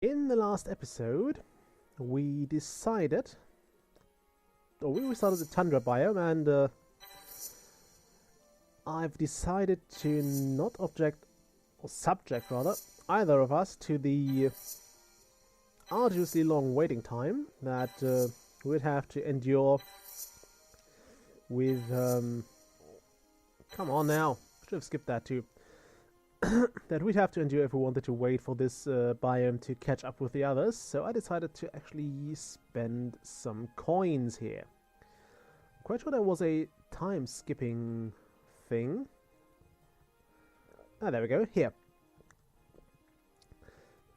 In the last episode, we decided, or we started the tundra biome, and I've decided to not object, or subject rather, either of us to the arduously long waiting time that we'd have to endure with, come on now, should have skipped that too, that we'd have to endure if we wanted to wait for this biome to catch up with the others, so I decided to actually spend some coins here. I'm quite sure there was a time skipping thing. Ah, there we go, here.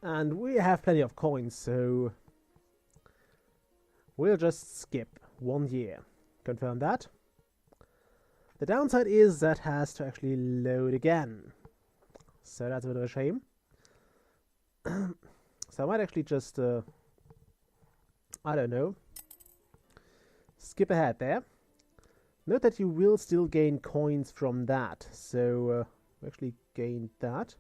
And we have plenty of coins, so we'll just skip 1 year. Confirm that. The downside is that has to actually load again. So that's a bit of a shame. So I might actually just, I don't know, skip ahead there. Note that you will still gain coins from that. So we actually gained that.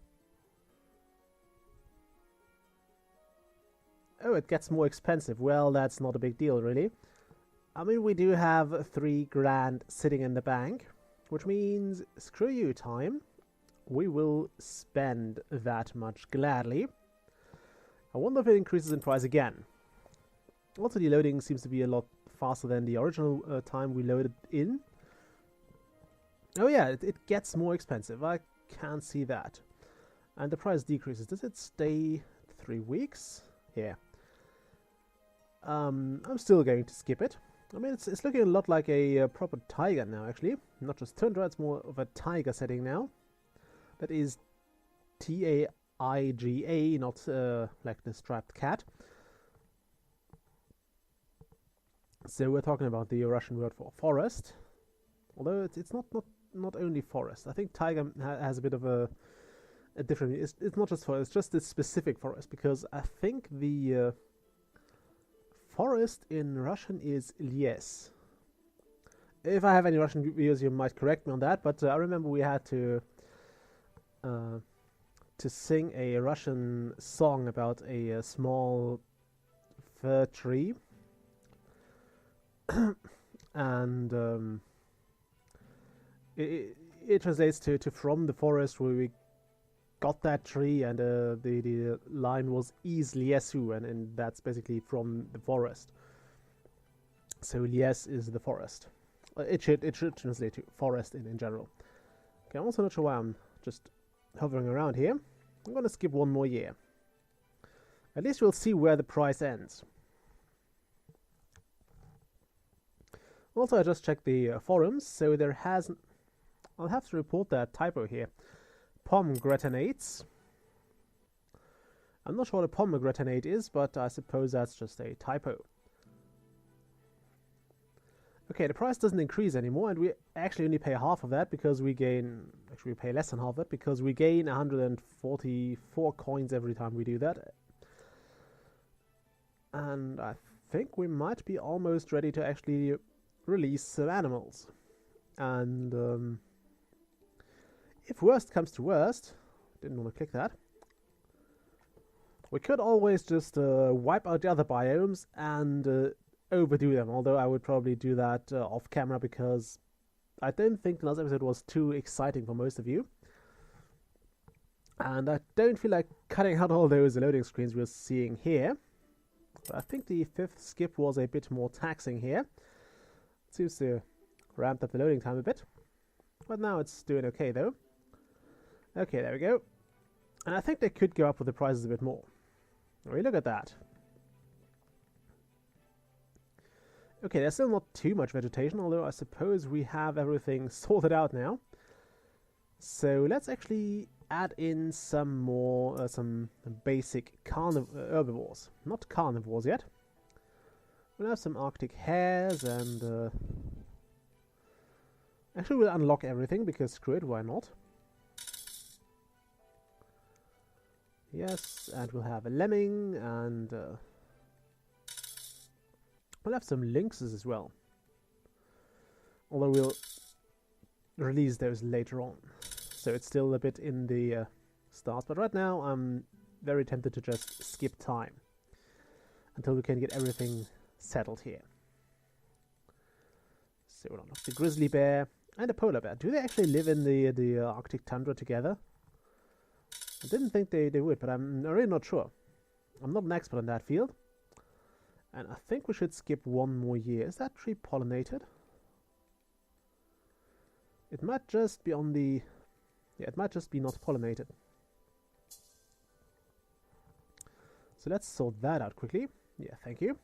Oh, it gets more expensive. Well, that's not a big deal, really. I mean, we do have 3 grand sitting in the bank, which means, screw you, time. We will spend that much gladly. I wonder if it increases in price again. Also, the loading seems to be a lot faster than the original time we loaded in. Oh yeah, it gets more expensive. I can't see that. And the price decreases. Does it stay 3 weeks? Yeah. I'm still going to skip it. I mean, it's looking a lot like a proper taiga now, actually. Not just tundra, it's more of a taiga setting now. That is T-A-I-G-A, not like the striped cat. So we're talking about the Russian word for forest. Although it's not only forest. I think taiga has a bit of a different... It's not just forest, it's just this specific forest. Because I think the forest in Russian is les. If I have any Russian viewers, you might correct me on that. But I remember we had to sing a Russian song about a small fir tree, and it translates to from the forest where we got that tree, and the line was is liesu, and that's basically from the forest. So lies is the forest. It should translate to forest in general. Okay, I'm also not sure why I'm just hovering around here. I'm gonna skip 1 more year. At least we'll see where the price ends. Also, I just checked the forums, so there hasn't... I'll have to report that typo here. Pomegranates. I'm not sure what a pomegranate is, but I suppose that's just a typo. Okay, the price doesn't increase anymore, and we actually only pay half of that because we gain... Actually, we pay less than half of that because we gain 144 coins every time we do that. And I think we might be almost ready to actually release some animals. And if worst comes to worst... Didn't want to click that. We could always just wipe out the other biomes and... overdo them, although I would probably do that off camera because I don't think the last episode was too exciting for most of you. And I don't feel like cutting out all those loading screens we're seeing here. So I think the 5th skip was a bit more taxing here. It seems to ramp up the loading time a bit. But now it's doing okay though. Okay, there we go. And I think they could go up with the prices a bit more. I mean, look at that. Okay, there's still not too much vegetation, although I suppose we have everything sorted out now. So let's actually add in some more, some basic herbivores. Not carnivores yet. We'll have some Arctic hares and... Actually, we'll unlock everything because screw it, why not? Yes, and we'll have a lemming and... We'll have some lynxes as well. Although we'll release those later on. So it's still a bit in the start. But right now I'm very tempted to just skip time until we can get everything settled here. So we'll unlock the grizzly bear and a polar bear. Do they actually live in the Arctic tundra together? I didn't think they would, but I'm really not sure. I'm not an expert in that field. And I think we should skip one more year. Is that tree pollinated? It might just be on the... Yeah, it might just be not pollinated. So let's sort that out quickly. Yeah, thank you.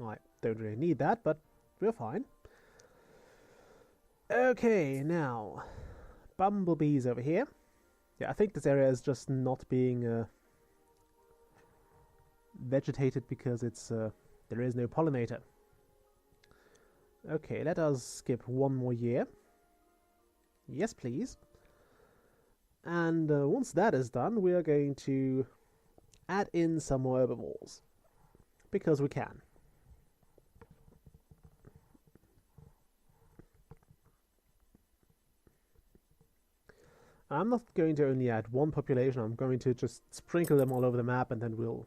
I don't really need that, but we're fine. Okay, now, bumblebees over here. Yeah, I think this area is just not being vegetated because it's there is no pollinator. Okay, let us skip one more year. Yes, please. And once that is done, we are going to add in some more herbivores because we can. I'm not going to only add one population, I'm going to just sprinkle them all over the map and then we'll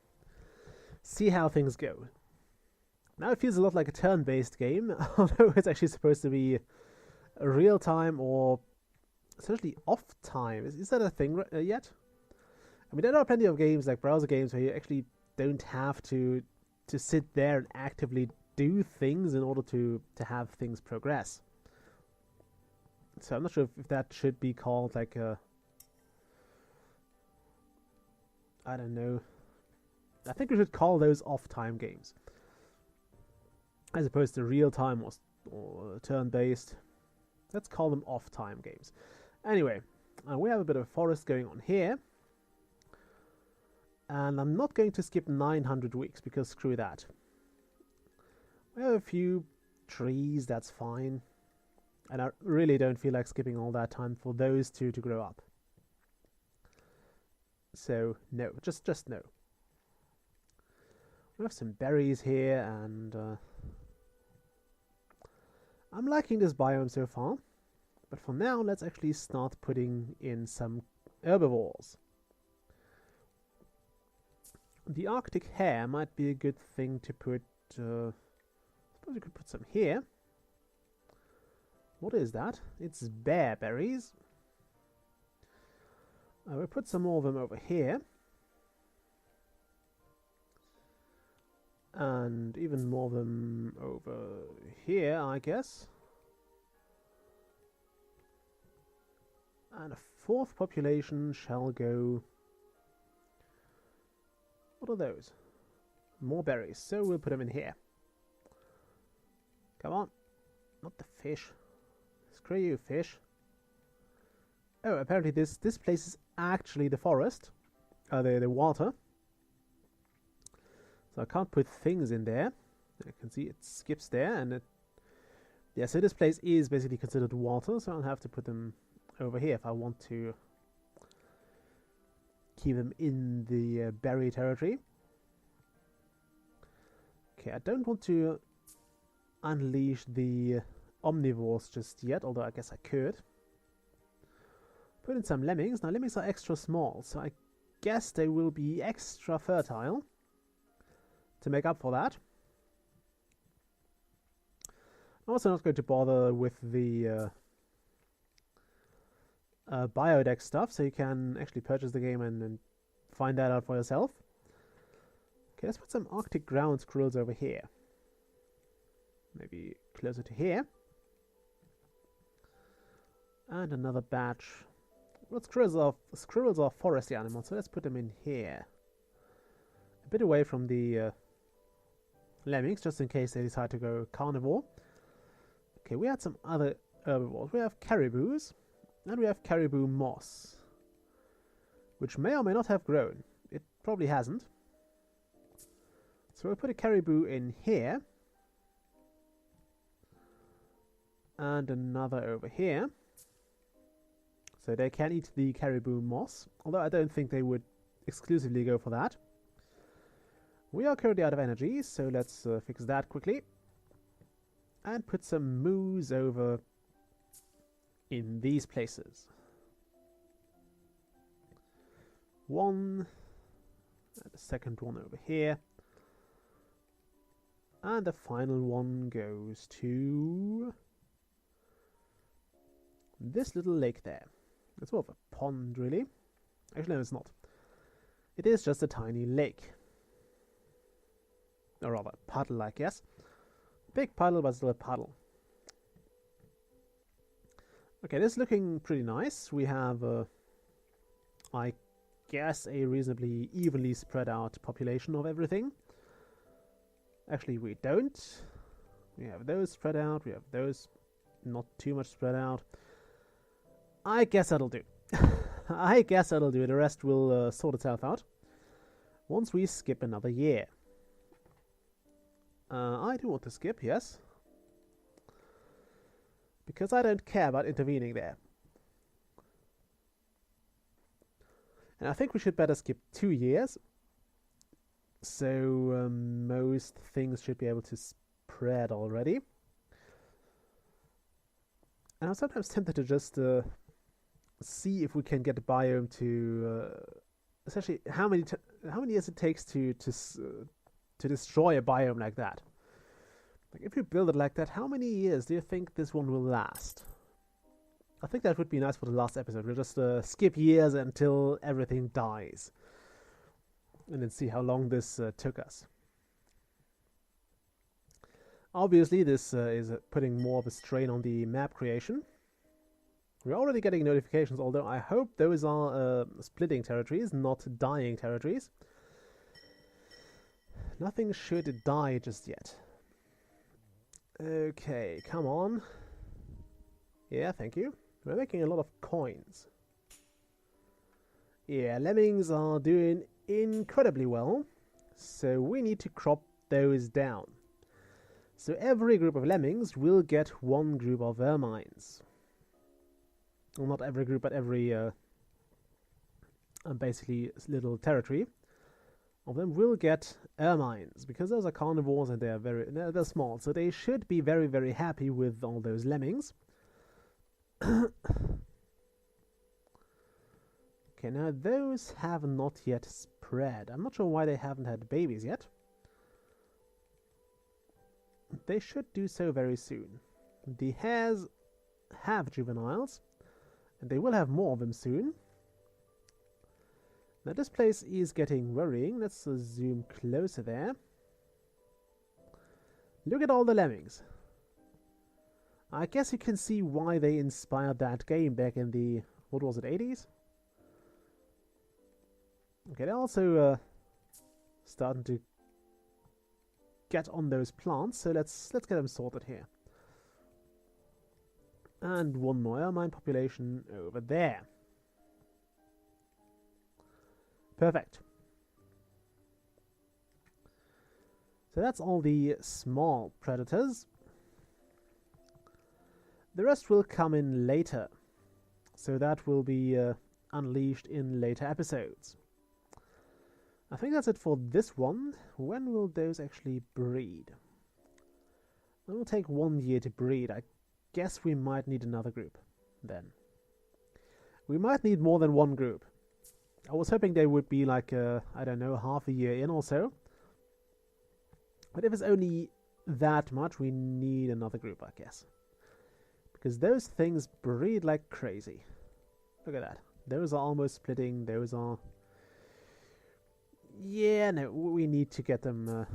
see how things go. Now it feels a lot like a turn-based game, although it's actually supposed to be a real-time or essentially off-time. Is that a thing yet? I mean, there are plenty of games, like browser games, where you actually don't have to sit there and actively do things in order to have things progress. So I'm not sure if that should be called like a... I don't know. I think we should call those off-time games. As opposed to real-time or turn-based. Let's call them off-time games. Anyway, we have a bit of a forest going on here. And I'm not going to skip 900 weeks because screw that. We have a few trees, that's fine. And I really don't feel like skipping all that time for those two to grow up. So, no. Just no. We have some berries here, and I'm liking this biome so far. But for now, let's actually start putting in some herbivores. The Arctic hare might be a good thing to put... I suppose we could put some here. What is that? It's bear berries. We'll put some more of them over here. And even more of them over here, I guess. And a fourth population shall go... What are those? More berries, so we'll put them in here. Come on. Not the fish. Screw you, fish. Oh, apparently this place is actually the forest. The water. So I can't put things in there. You can see it skips there, and it... Yeah, so this place is basically considered water, so I'll have to put them over here if I want to keep them in the berry territory. Okay, I don't want to unleash the omnivores just yet, although I guess I could. Put in some lemmings. Now, lemmings are extra small, so I guess they will be extra fertile to make up for that. I'm also not going to bother with the biodeck stuff, so you can actually purchase the game and find that out for yourself. Okay, let's put some Arctic ground squirrels over here. Maybe closer to here. And another batch. Well, squirrels are foresty animals, so let's put them in here. A bit away from the lemmings, just in case they decide to go carnivore. Okay, we had some other herbivores. We have caribous, and we have caribou moss, which may or may not have grown. It probably hasn't. So we'll put a caribou in here. And another over here. So they can eat the caribou moss, although I don't think they would exclusively go for that. We are currently out of energy, so let's fix that quickly. And put some moose over in these places. 1, And the second one over here. And the final one goes to this little lake there. It's more of a pond, really. Actually, no, it's not. It is just a tiny lake. Or rather, puddle, I guess. Big puddle, but still a puddle. Okay, this is looking pretty nice. We have, I guess, a reasonably evenly spread out population of everything. Actually, we don't. We have those spread out. We have those not too much spread out. I guess that'll do. I guess that'll do. The rest will sort itself out once we skip another year. I do want to skip, yes. Because I don't care about intervening there. And I think we should better skip 2 years. So most things should be able to spread already. And I'm sometimes tempted to just see if we can get a biome to essentially how many years it takes to destroy a biome like that. Like if you build it like that, how many years do you think this one will last? I think that would be nice for the last episode. We'll just skip years until everything dies. And then see how long this took us. Obviously, this is putting more of a strain on the map creation. We're already getting notifications, although I hope those are splitting territories, not dying territories. Nothing should die just yet. Okay, come on. Yeah, thank you. We're making a lot of coins. Yeah, lemmings are doing incredibly well, so we need to crop those down. So every group of lemmings will get one group of ermines. Well, not every group, but every basically little territory of them will get ermines, because those are carnivores and they're small, so they should be very, very happy with all those lemmings. Okay, now those have not yet spread. I'm not sure why they haven't had babies yet. They should do so very soon. The hares have juveniles, and they will have more of them soon. Now this place is getting worrying. Let's zoom closer there. Look at all the lemmings. I guess you can see why they inspired that game back in the, what was it, 80s? Okay, they're also starting to get on those plants, so let's get them sorted here. And one more ermine population over there. Perfect. So that's all the small predators. The rest will come in later, so that will be unleashed in later episodes. I think that's it for this one. When will those actually breed? It will take 1 year to breed. I guess we might need another group then. We might need more than one group. I was hoping they would be like, I don't know, half a year in or so. But if it's only that much, we need another group, I guess. Because those things breed like crazy. Look at that. Those are almost splitting. Those are... Yeah, no, we need to get them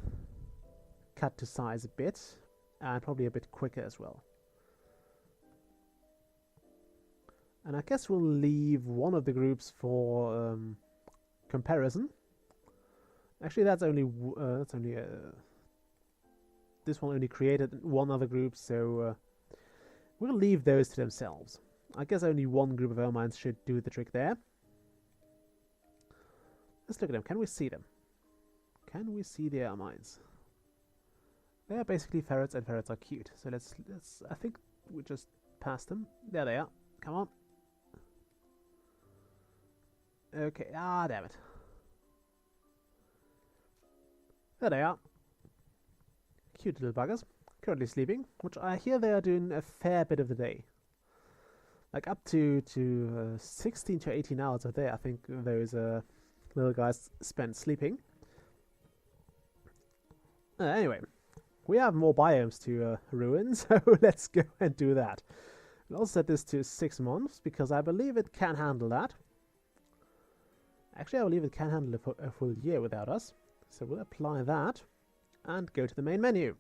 cut to size a bit. And probably a bit quicker as well. And I guess we'll leave one of the groups for comparison. Actually, that's only this one only created one other group, so we'll leave those to themselves. I guess only one group of ermines should do the trick there. Let's look at them. Can we see them? Can we see the ermines? They are basically ferrets, and ferrets are cute. So let's. I think we just passed them. There they are. Come on. Okay. Ah, damn it. There they are. Cute little buggers. Currently sleeping, which I hear they are doing a fair bit of the day. Like up to 16 to 18 hours a day. I think those Little guys spent sleeping. Anyway, we have more biomes to ruin, so let's go and do that. I'll set this to 6 months because I believe it can handle that. Actually, I believe it can handle a full year without us. So we'll apply that and go to the main menu.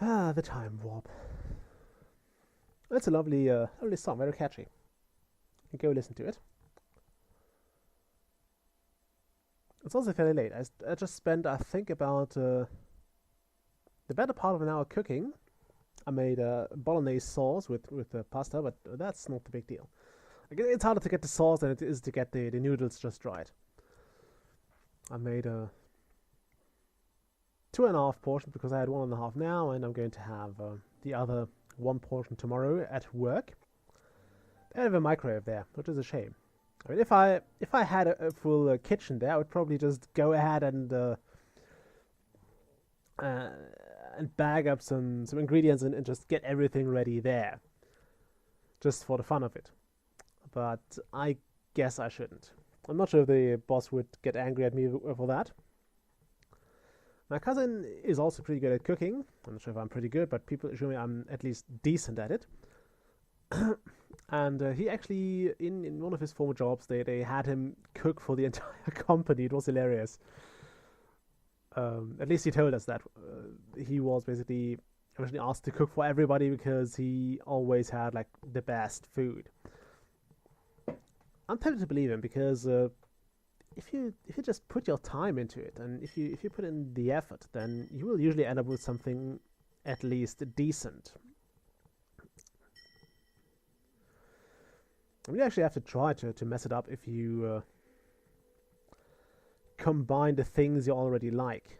The time warp. It's a lovely song, very catchy. Go listen to it. It's also fairly late. I just spent, I think, about the better part of an hour cooking. I made a bolognese sauce with pasta, but that's not the big deal. It's harder to get the sauce than it is to get the noodles just right. I made a 2.5 portions because I had 1.5 now, and I'm going to have the other 1 portion tomorrow at work. They have a microwave there, which is a shame. I mean, if I had a full kitchen there, I would probably just go ahead and bag up some ingredients and just get everything ready there, just for the fun of it. But I guess I shouldn't. I'm not sure if the boss would get angry at me for that. My cousin is also pretty good at cooking. I'm not sure if I'm pretty good, but people assure me I'm at least decent at it. And he actually, in one of his former jobs, they had him cook for the entire company. It was hilarious. At least he told us that he was basically originally asked to cook for everybody because he always had like the best food. I'm tempted to believe him because if you just put your time into it and if you put in the effort, then you will usually end up with something at least decent. I mean, you actually have to try to mess it up if you combine the things you already like.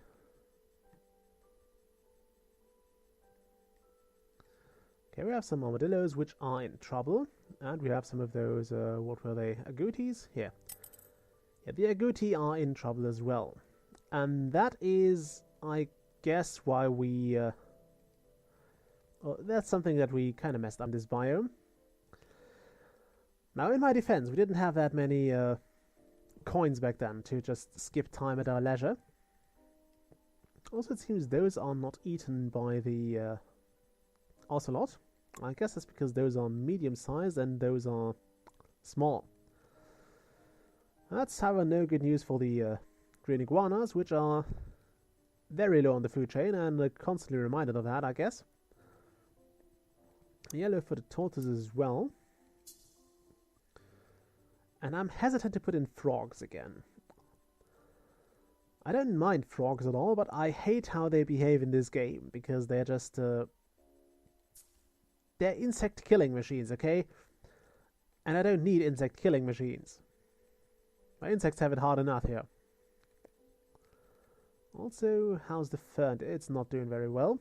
Okay, we have some armadillos which are in trouble, and we have some of those, what were they, agoutis? Here. Yeah, the agouti are in trouble as well. And that is, I guess, why we... well, that's something that we kind of messed up in this biome. Now, in my defense, we didn't have that many coins back then to just skip time at our leisure. Also, it seems those are not eaten by the ocelot. I guess that's because those are medium-sized and those are small. That's, however, no good news for the green iguanas, which are very low on the food chain and constantly reminded of that, I guess. Yellow-footed tortoises as well. And I'm hesitant to put in frogs again. I don't mind frogs at all, but I hate how they behave in this game, because they're just... they're insect-killing machines, okay? And I don't need insect-killing machines. My insects have it hard enough here. Also, how's the fern? It's not doing very well.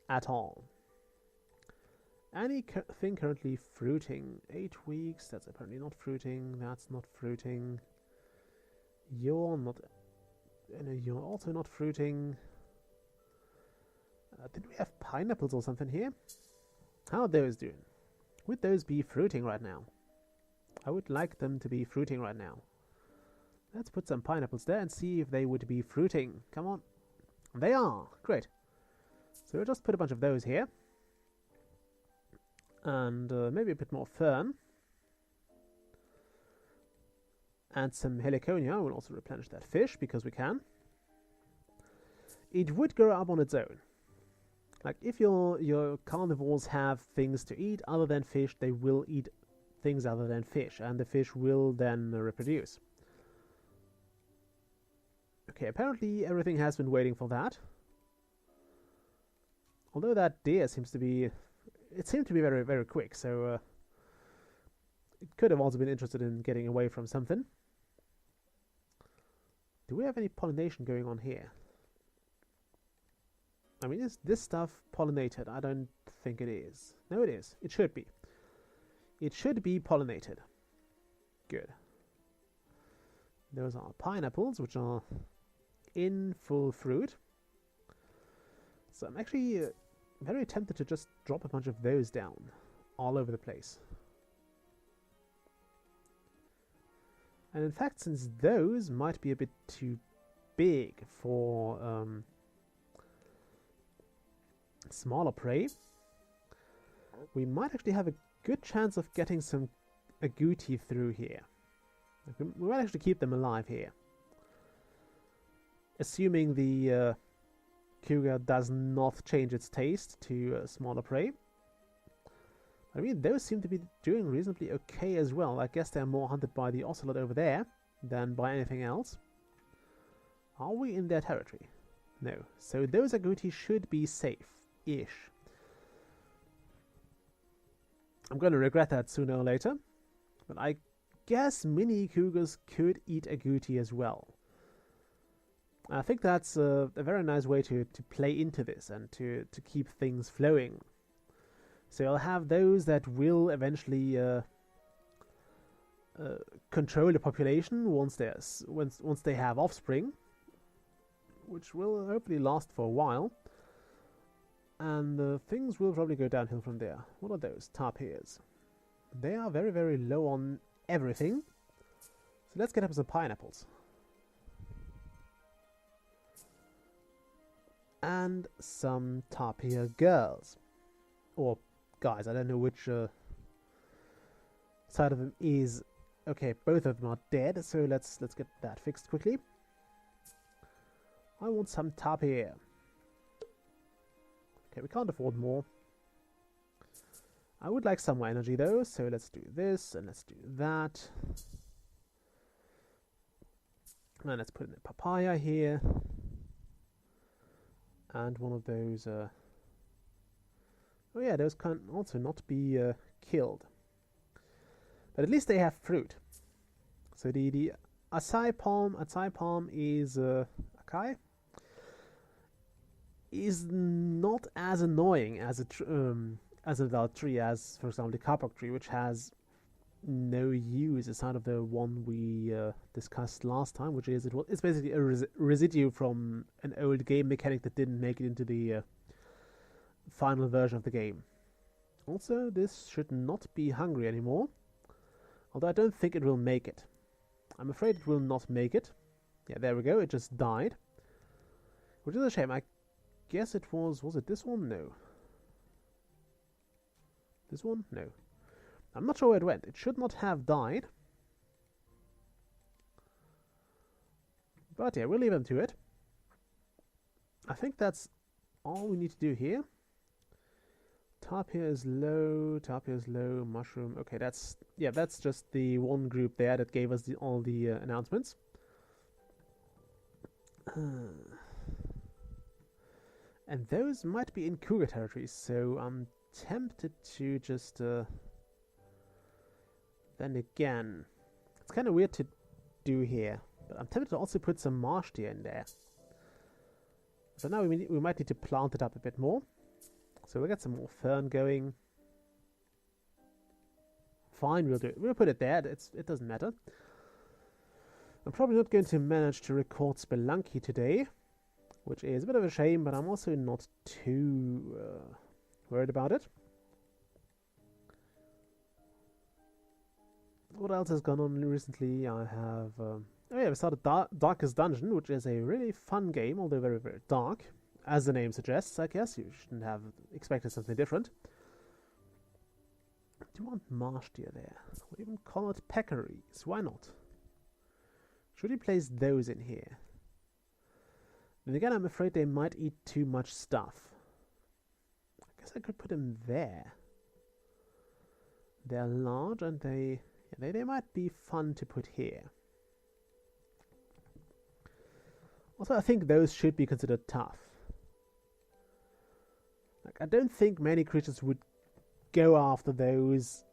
At all. Anything currently fruiting? 8 weeks. That's apparently not fruiting. That's not fruiting. You're not... you're also not fruiting. Did we have pineapples or something here? How are those doing? Would those be fruiting right now? I would like them to be fruiting right now. Let's put some pineapples there and see if they would be fruiting. Come on. They are. Great. So we'll just put a bunch of those here. And maybe a bit more fern. And some heliconia. We'll also replenish that fish because we can. It would grow up on its own. Like, if your carnivores have things to eat other than fish, they will eat things other than fish, and the fish will then reproduce. Okay, apparently everything has been waiting for that. Although that deer seems to be... It seemed to be very, very quick, so... it could have also been interested in getting away from something. Do we have any pollination going on here? I mean, is this stuff pollinated? I don't think it is. No, it is. It should be. It should be pollinated. Good. Those are pineapples, which are in full fruit. So I'm actually very tempted to just drop a bunch of those down all over the place. And in fact, since those might be a bit too big for smaller prey, we might actually have a good chance of getting some agouti through here. We might actually keep them alive here. Assuming the cougar does not change its taste to smaller prey. I mean, those seem to be doing reasonably okay as well. I guess they're more hunted by the ocelot over there than by anything else. Are we in their territory? No. So those agouti should be safe-ish. I'm going to regret that sooner or later. But I guess mini cougars could eat agouti as well. I think that's a very nice way to play into this and to keep things flowing. So you'll have those that will eventually control the population once they have offspring, which will hopefully last for a while. And things will probably go downhill from there. What are those? Tapirs. They are very, very low on everything. So let's get up some pineapples. And some tapir girls. Or guys, I don't know which side of them is. Okay, both of them are dead, so let's get that fixed quickly. I want some tapir. Okay, we can't afford more. I would like some more energy though, so let's do this and let's do that. And let's put in a papaya here. And one of those oh yeah, those can also not be killed. But at least they have fruit. So the acai palm is acai is not as annoying as an adult tree as, for example, the kapok tree, which has no use aside of the one we discussed last time, which is it's basically a residue from an old game mechanic that didn't make it into the final version of the game. Also, this should not be hungry anymore, although I don't think it will make it. I'm afraid it will not make it. Yeah, there we go, it just died, which is a shame. I guess it was it this one? No. This one? No. I'm not sure where it went. It should not have died. But yeah, we'll leave them to it. I think that's all we need to do here. Tapir is low, mushroom. Okay, that's just the one group there that gave us all the announcements. And those might be in cougar territories, so I'm tempted to just then again, it's kind of weird to do here, but I'm tempted to also put some marsh deer in there. So now we might need to plant it up a bit more. So we'll get some more fern going. Fine, we'll do it. We'll put it there. It doesn't matter. I'm probably not going to manage to record Spelunky today, which is a bit of a shame, but I'm also not too worried about it. What else has gone on recently? I have... oh yeah, we started Darkest Dungeon, which is a really fun game, although very, very dark. As the name suggests, I guess. You shouldn't have expected something different. Do you want marsh deer there? Or even collared peccaries? Why not? Should we place those in here? Then again, I'm afraid they might eat too much stuff. I guess I could put them there. They're large and they might be fun to put here. Also, I think those should be considered tough. Like, I don't think many creatures would go after those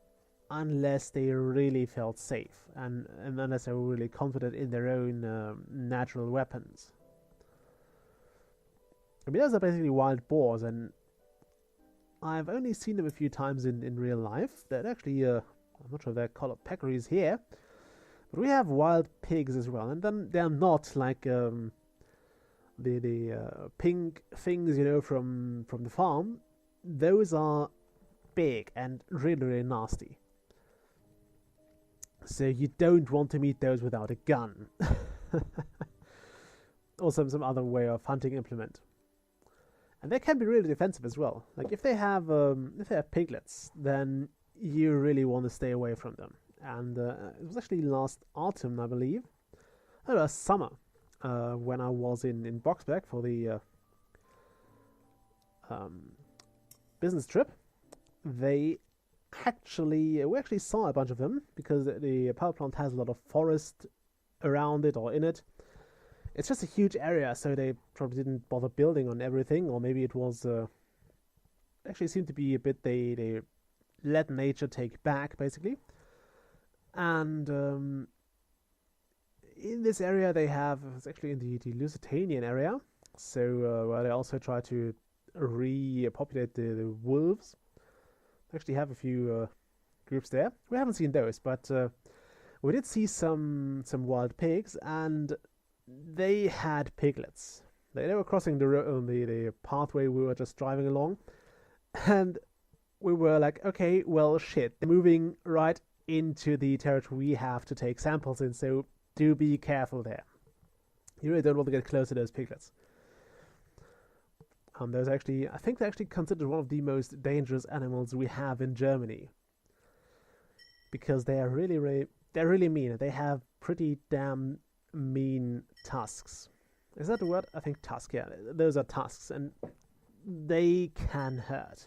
unless they really felt safe and unless they were really confident in their own natural weapons. I mean, those are basically wild boars, and I've only seen them a few times in real life. They're actually, I'm not sure if they're collared peccaries here, but we have wild pigs as well, and then they're not like the pink things, you know, from the farm. those are big and really, really nasty. So you don't want to meet those without a gun. Or some other way of hunting implement. And they can be really defensive as well. Like if they have piglets, then you really want to stay away from them. And it was actually last autumn, I believe. Last summer, when I was in Boxberg for the business trip. We actually saw a bunch of them because the power plant has a lot of forest around it or in it. It's just a huge area, so they probably didn't bother building on everything, or maybe it was actually seemed to be a bit they let nature take back, basically. And in this area they have, it's actually in the Lusitanian area, so where they also try to repopulate the wolves. They actually have a few groups there. We haven't seen those, but we did see some wild pigs, and they had piglets. They were crossing the pathway we were just driving along, and we were like, okay, well, shit, they're moving right into the territory we have to take samples in, so do be careful there. You really don't want to get close to those piglets. There's actually, I think they're actually considered one of the most dangerous animals we have in Germany, because they are really mean. They have pretty damn mean tusks. Is that the word? I think tusk. Yeah, those are tusks, and they can hurt.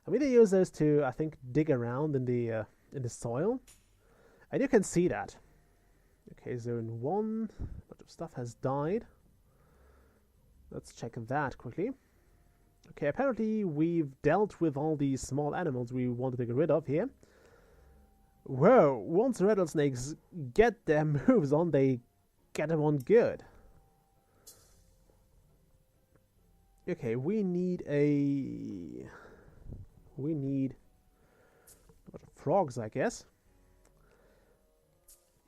I mean, they use those to, I think, dig around in the soil, and you can see that. Okay, zone 1, a bunch of stuff has died. Let's check that quickly. Okay, apparently we've dealt with all these small animals we wanted to get rid of here. Whoa, once rattlesnakes get their moves on, they get them on good. Okay, we need a bunch of frogs, I guess.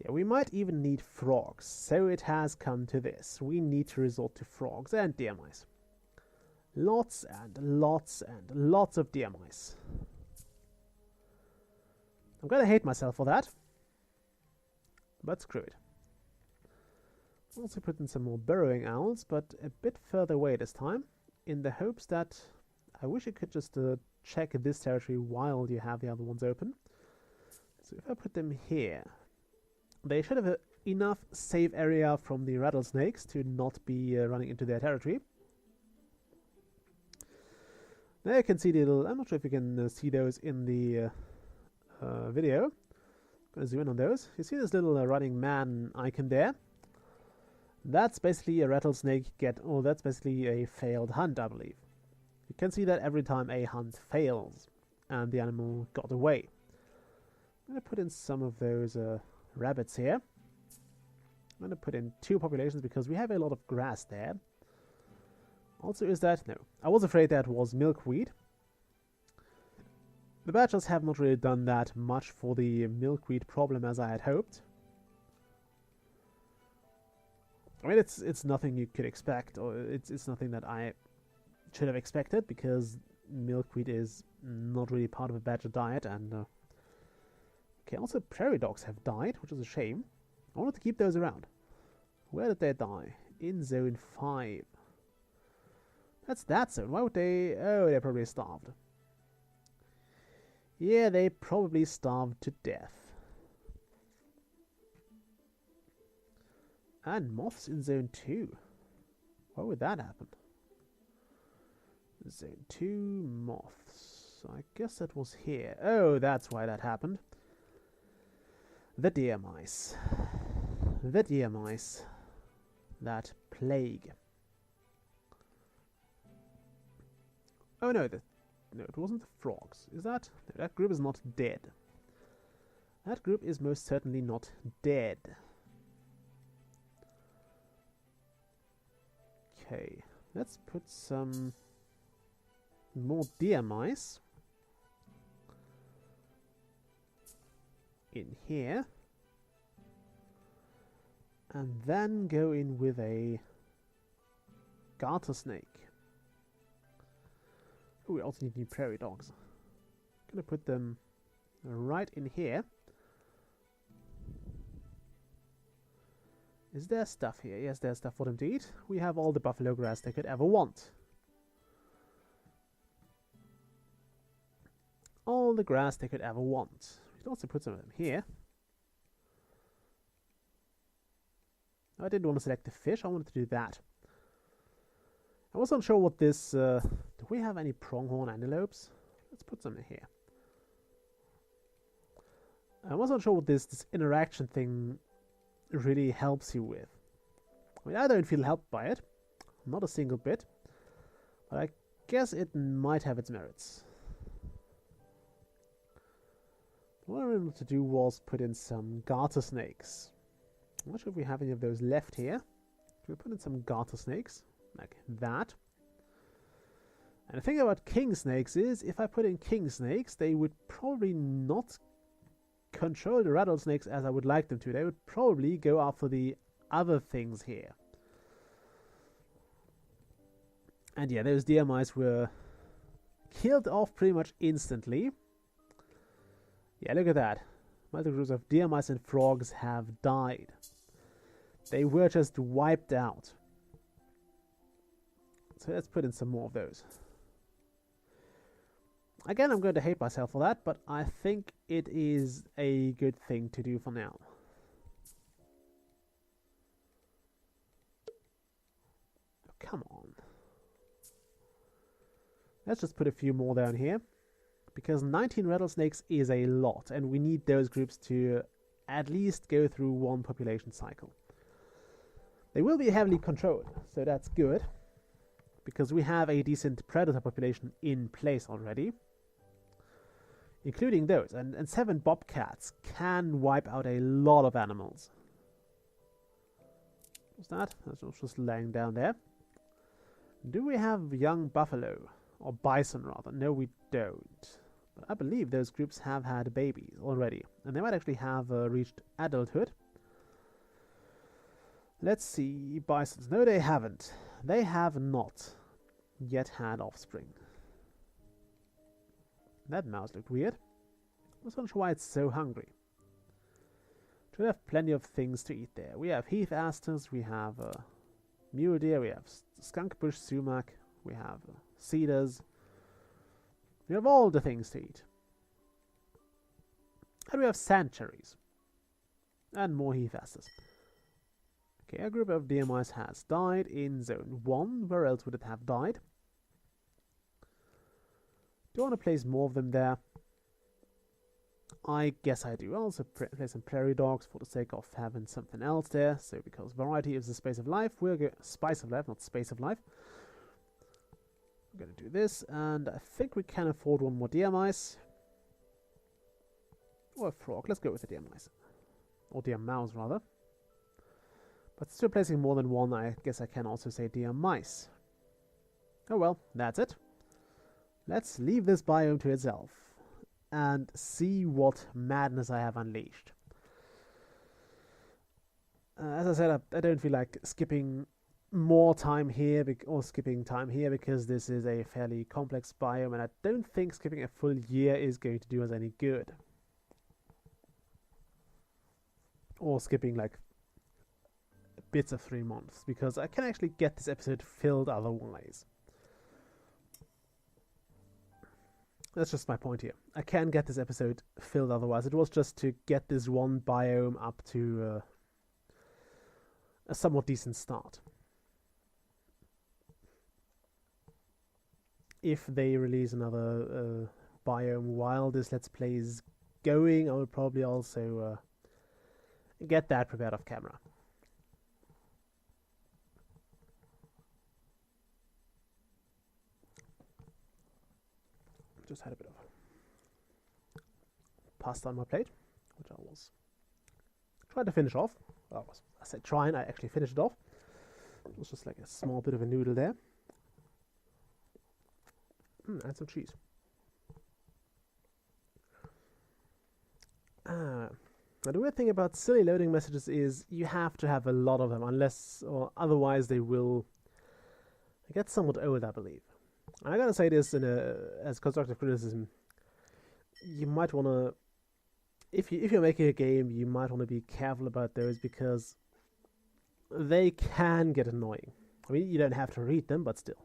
Yeah, we might even need frogs, so it has come to this. We need to resort to frogs and deer mice. Lots and lots and lots of deer mice. I'm gonna hate myself for that, but screw it. Also put in some more burrowing owls, but a bit further away this time, in the hopes that I wish I could just check this territory while you have the other ones open. So if I put them here, they should have enough safe area from the rattlesnakes to not be running into their territory. Now you can see the little, I'm not sure if you can see those in the video. I'm going to zoom in on those. You see this little running man icon there? That's basically a rattlesnake that's basically a failed hunt, I believe. You can see that every time a hunt fails and the animal got away. I'm going to put in some of those rabbits here. I'm going to put in 2 populations because we have a lot of grass there. Also, no, I was afraid that was milkweed. The badgers have not really done that much for the milkweed problem as I had hoped. I mean, it's nothing you could expect, or it's nothing that I should have expected, because milkweed is not really part of a badger diet. And okay, also prairie dogs have died, which is a shame. I wanted to keep those around. Where did they die? In zone 5. That's that zone. Why would they? Oh, they're probably starved. Yeah, they probably starved to death. And moths in zone 2. Why would that happen? Zone 2 moths. I guess that was here. Oh, that's why that happened. The deer mice. The deer mice. That plague. Oh no, no, it wasn't the frogs. Is that? No, that group is not dead. That group is most certainly not dead. Okay, let's put some more deer mice in here. And then go in with a garter snake. Oh, we also need new prairie dogs. Gonna put them right in here. Is there stuff here? Yes, there's stuff for them to eat. We have all the buffalo grass they could ever want. All the grass they could ever want. We can also put some of them here. I didn't want to select the fish, I wanted to do that. I wasn't sure what this... do we have any pronghorn antelopes? Let's put some in here. I wasn't sure what this interaction thing really helps you with. I mean, I don't feel helped by it. Not a single bit. But I guess it might have its merits. What I wanted to do was put in some garter snakes. I'm not sure if we have any of those left here. We put in some garter snakes, like that. And the thing about king snakes is, if I put in king snakes, they would probably not control the rattlesnakes as I would like them to. They would probably go after the other things here. And yeah, those deer mice were killed off pretty much instantly. Yeah, look at that. Multiple groups of deer mice and frogs have died. They were just wiped out. So let's put in some more of those. Again, I'm going to hate myself for that, but I think it is a good thing to do for now. Oh, come on. Let's just put a few more down here. Because 19 rattlesnakes is a lot, and we need those groups to at least go through one population cycle. They will be heavily controlled, so that's good. Because we have a decent predator population in place already. Including those. And 7 bobcats can wipe out a lot of animals. What's that? That's just laying down there. Do we have young buffalo? Or bison, rather. No, we don't. But I believe those groups have had babies already. And they might actually have reached adulthood. Let's see. Bisons. No, they haven't. They have not yet had offspring. That mouse looked weird. I was not sure why it's so hungry. Should have plenty of things to eat there. We have heath asters, we have mule deer, we have skunk bush sumac, we have cedars. We have all the things to eat. And we have sand cherries. And more heath asters. Okay, a group of deer mice has died in zone 1. Where else would it have died? Do I want to place more of them there? I guess I do. I'll also place some prairie dogs for the sake of having something else there. So because variety is the space of life, we'll go spice of life, not space of life. I'm going to do this, and I think we can afford one more deer mice. Or a frog. Let's go with the deer mice. Or deer mouse, rather. But still placing more than one, I guess I can also say deer mice. Oh well, that's it. Let's leave this biome to itself and see what madness I have unleashed. As I said, I don't feel like skipping more time here or skipping time here because this is a fairly complex biome, and I don't think skipping a full year is going to do us any good. Or skipping like bits of 3 months, because I can actually get this episode filled otherwise. That's just my point here. I can get this episode filled otherwise. It was just to get this one biome up to a somewhat decent start. If they release another biome while this Let's Play is going, I will probably also get that prepared off camera. Just had a bit of pasta on my plate, which I was trying to finish off. I said trying, I actually finished it off. It was just like a small bit of a noodle there. And some cheese. Now the weird thing about silly loading messages is you have to have a lot of them, unless or otherwise they will get somewhat old, I believe. I gotta say this as constructive criticism. You might want to, if you're making a game, you might want to be careful about those because they can get annoying. I mean, you don't have to read them, but still.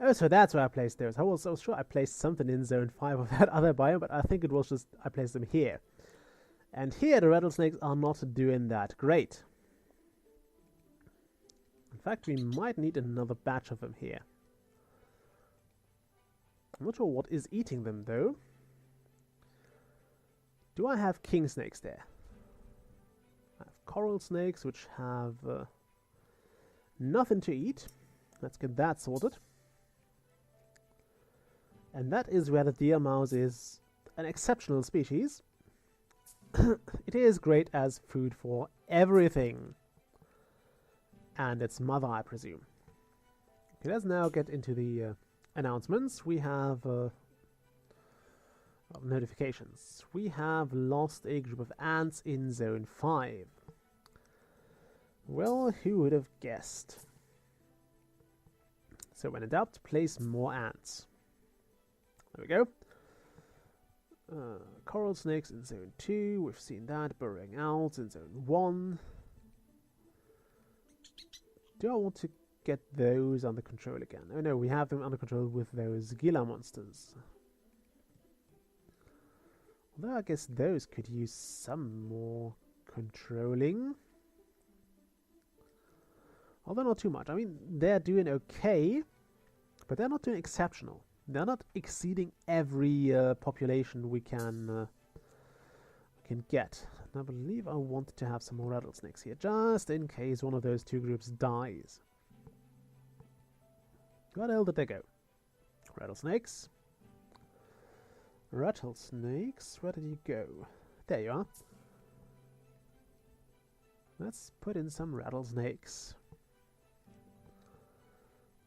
Oh, so that's where I placed those. I was so sure I placed something in Zone 5 of that other biome, but I think it was just I placed them here. And here the rattlesnakes are not doing that great. In fact, we might need another batch of them here. I'm not sure what is eating them, though. Do I have king snakes there? I have coral snakes, which have nothing to eat. Let's get that sorted. And that is where the deer mouse is an exceptional species. It is great as food for everything. And its mother, I presume. Okay, let's now get into the announcements. We have notifications. We have lost a group of ants in Zone 5. Well, who would have guessed? So when in doubt, place more ants. There we go. Coral snakes in Zone 2. We've seen that. Burrowing owls in Zone 1. Do I want to get those under control again? Oh no, we have them under control with those Gila monsters. Although I guess those could use some more controlling. Although not too much. I mean, they're doing okay, but they're not doing exceptional. They're not exceeding every population we can get. And I believe I want to have some more rattlesnakes here, just in case one of those two groups dies. Where the hell did they go? Rattlesnakes. Rattlesnakes, where did you go? There you are. Let's put in some rattlesnakes.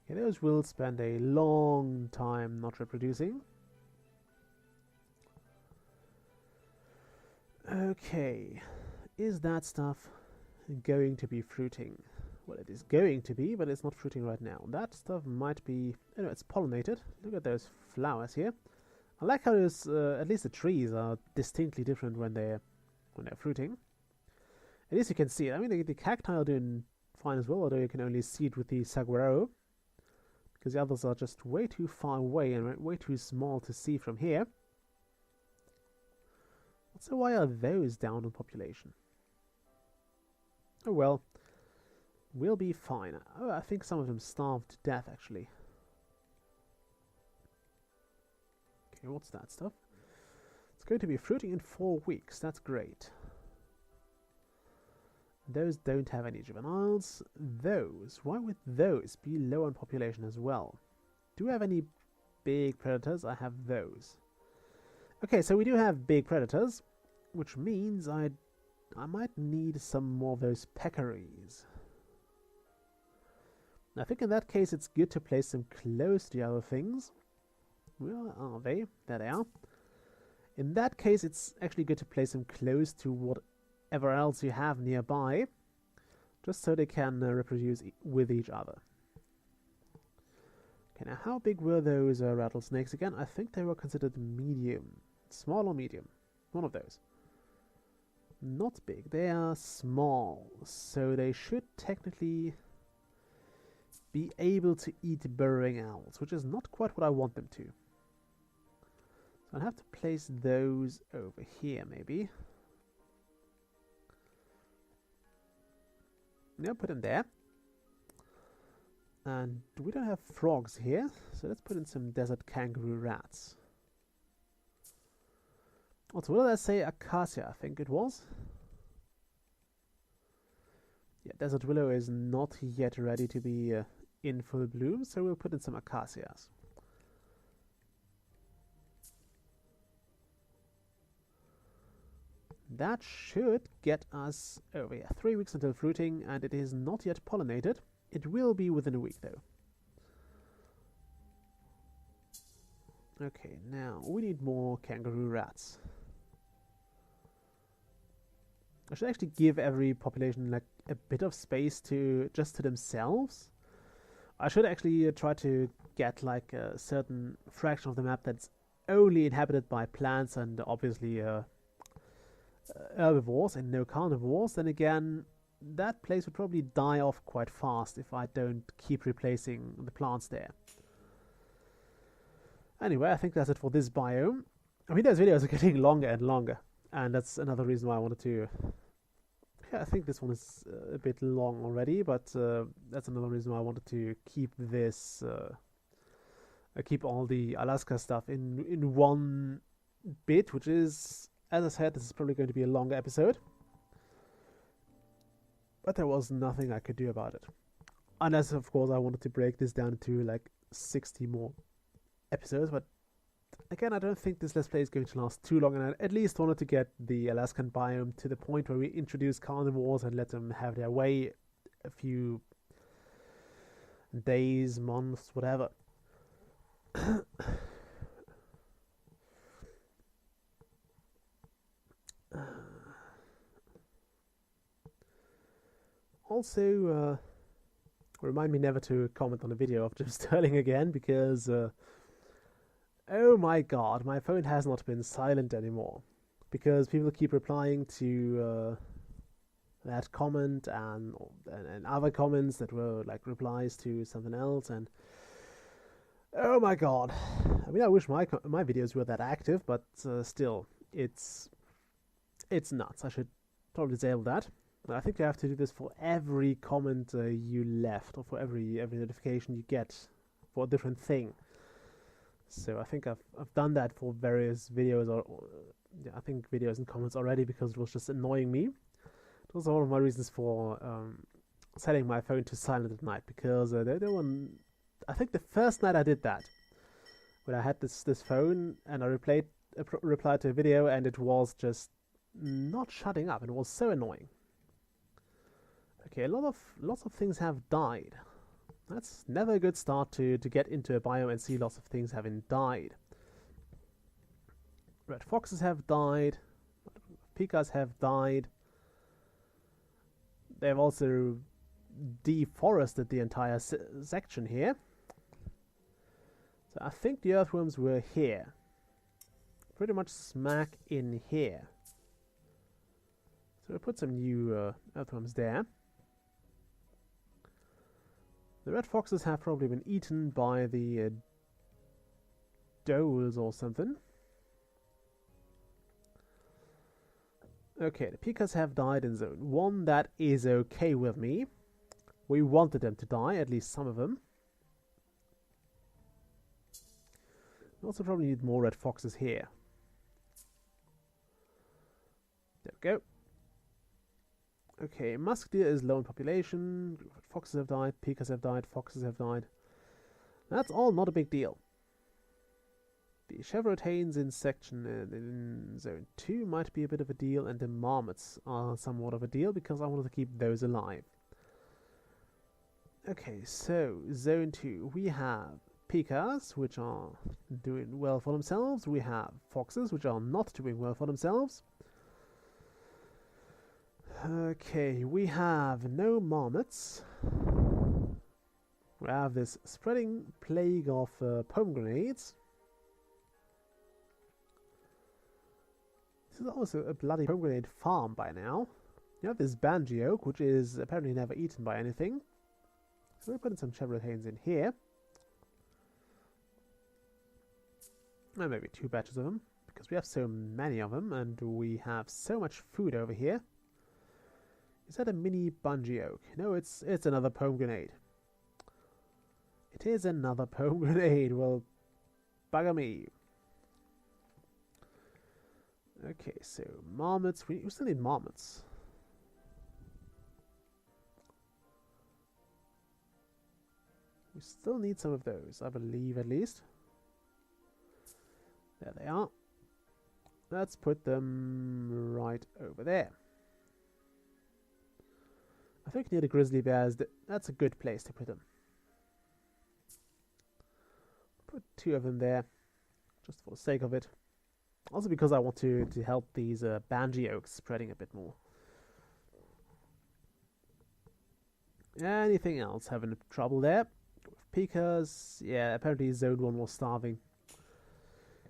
Okay, those will spend a long time not reproducing. Okay, is that stuff going to be fruiting? Well, it is going to be, but it's not fruiting right now. That stuff might be... Oh no, it's pollinated. Look at those flowers here. I like how those, at least the trees are distinctly different when they're fruiting. At least you can see it. I mean, the cacti are doing fine as well, although you can only see it with the saguaro, because the others are just way too far away and way too small to see from here. So why are those down in population? Oh well, we'll be fine. Oh, I think some of them starved to death, actually. Okay, what's that stuff? It's going to be fruiting in 4 weeks. That's great. Those don't have any juveniles. Those, why would those be low on population as well? Do we have any big predators? I have those. Okay, so we do have big predators, which means I might need some more of those peccaries. I think in that case it's good to place them close to the other things. Where are they? There they are. In that case it's actually good to place them close to whatever else you have nearby, just so they can reproduce with each other. Okay, now how big were those rattlesnakes again? I think they were considered medium. Small or medium? One of those. Not big, they are small, so they should technically be able to eat burrowing owls, which is not quite what I want them to. So I'll have to place those over here, maybe. No, put them there. And we don't have frogs here, so let's put in some desert kangaroo rats. Also, what did I say? Acacia, I think it was. Yeah, desert willow is not yet ready to be in full bloom, so we'll put in some acacias. That should get us over here. 3 weeks until fruiting, and it is not yet pollinated. It will be within a week, though. Okay, now we need more kangaroo rats. I should actually give every population like a bit of space to just to themselves. I should actually try to get like a certain fraction of the map that's only inhabited by plants and obviously herbivores and no carnivores. Then again, that place would probably die off quite fast if I don't keep replacing the plants there. Anyway, I think that's it for this biome. I mean, those videos are getting longer and longer, and that's another reason why I wanted to... Yeah, I think this one is a bit long already, but that's another reason why I wanted to keep this... keep all the Alaska stuff in one bit, which is, as I said, this is probably going to be a longer episode. But there was nothing I could do about it. Unless, of course, I wanted to break this down into like 60 more episodes, but again, I don't think this Let's Play is going to last too long, and I at least wanted to get the Alaskan biome to the point where we introduce carnivores and let them have their way a few days, months, whatever. Also, remind me never to comment on a video of Jim Sterling again, because oh my god, my phone has not been silent anymore, because people keep replying to that comment and other comments that were like replies to something else, and oh my god. I mean, I wish my videos were that active, but still, it's nuts. I should probably disable that. I think you have to do this for every comment you left, or for every notification you get for a different thing. So I think I've done that for various videos, or yeah, I think videos and comments already, because it was just annoying me. It was one of my reasons for setting my phone to silent at night, because I think the first night I did that, when I had this phone and I replied to a video and it was just not shutting up, and it was so annoying. Okay, lots of things have died. That's never a good start to get into a biome and see lots of things having died. Red foxes have died. Pikas have died. They've also deforested the entire section here. So I think the earthworms were here. Pretty much smack in here. So we'll put some new earthworms there. The red foxes have probably been eaten by the does or something. Okay, the pikas have died in zone 1. That is okay with me. We wanted them to die, at least some of them. We also probably need more red foxes here. There we go. Okay, musk deer is low in population. Foxes have died, pikas have died, foxes have died. That's all not a big deal. The chevrotains in section in zone 2 might be a bit of a deal, and the marmots are somewhat of a deal, because I wanted to keep those alive. Okay, so zone 2, we have pikas, which are doing well for themselves. We have foxes, which are not doing well for themselves. Okay, we have no marmots. We have this spreading plague of pomegranates. This is also a bloody pomegranate farm by now. You have this banji oak, which is apparently never eaten by anything. So we're putting some chevrotains in here. And maybe 2 batches of them, because we have so many of them, and we have so much food over here. Is that a mini bungee oak? No, it's another pomegranate. It is another pomegranate. Well, bugger me. Okay, so marmots. We still need marmots. We still need some of those, I believe, at least. There they are. Let's put them right over there. I think near the grizzly bears, that's a good place to put them. Put 2 of them there, just for the sake of it. Also because I want to help these banji oaks spreading a bit more. Anything else having trouble there? Pikas, yeah, apparently Zone 1 was starving.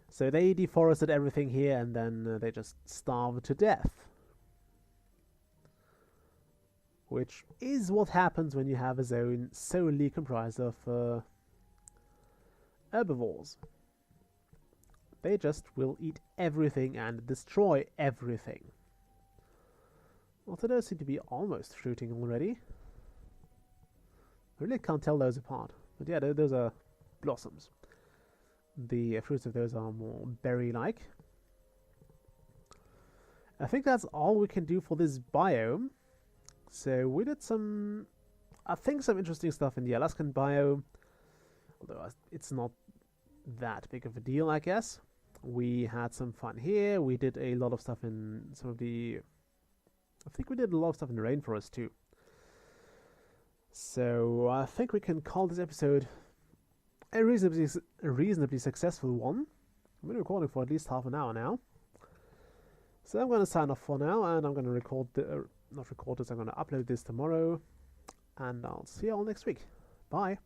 So they deforested everything here and then they just starved to death. Which is what happens when you have a zone solely comprised of herbivores. They just will eat everything and destroy everything. Although those seem to be almost fruiting already. I really can't tell those apart. But yeah, those are blossoms. The fruits of those are more berry-like. I think that's all we can do for this biome. So we did some, I think, some interesting stuff in the Alaskan biome. Although it's not that big of a deal, I guess. We had some fun here. We did a lot of stuff in some of the... I think we did a lot of stuff in the rainforest too. So I think we can call this episode a reasonably successful one. I've been recording for at least half an hour now. So I'm going to sign off for now, and I'm going to record the... not record this, I'm going to upload this tomorrow. And I'll see you all next week. Bye!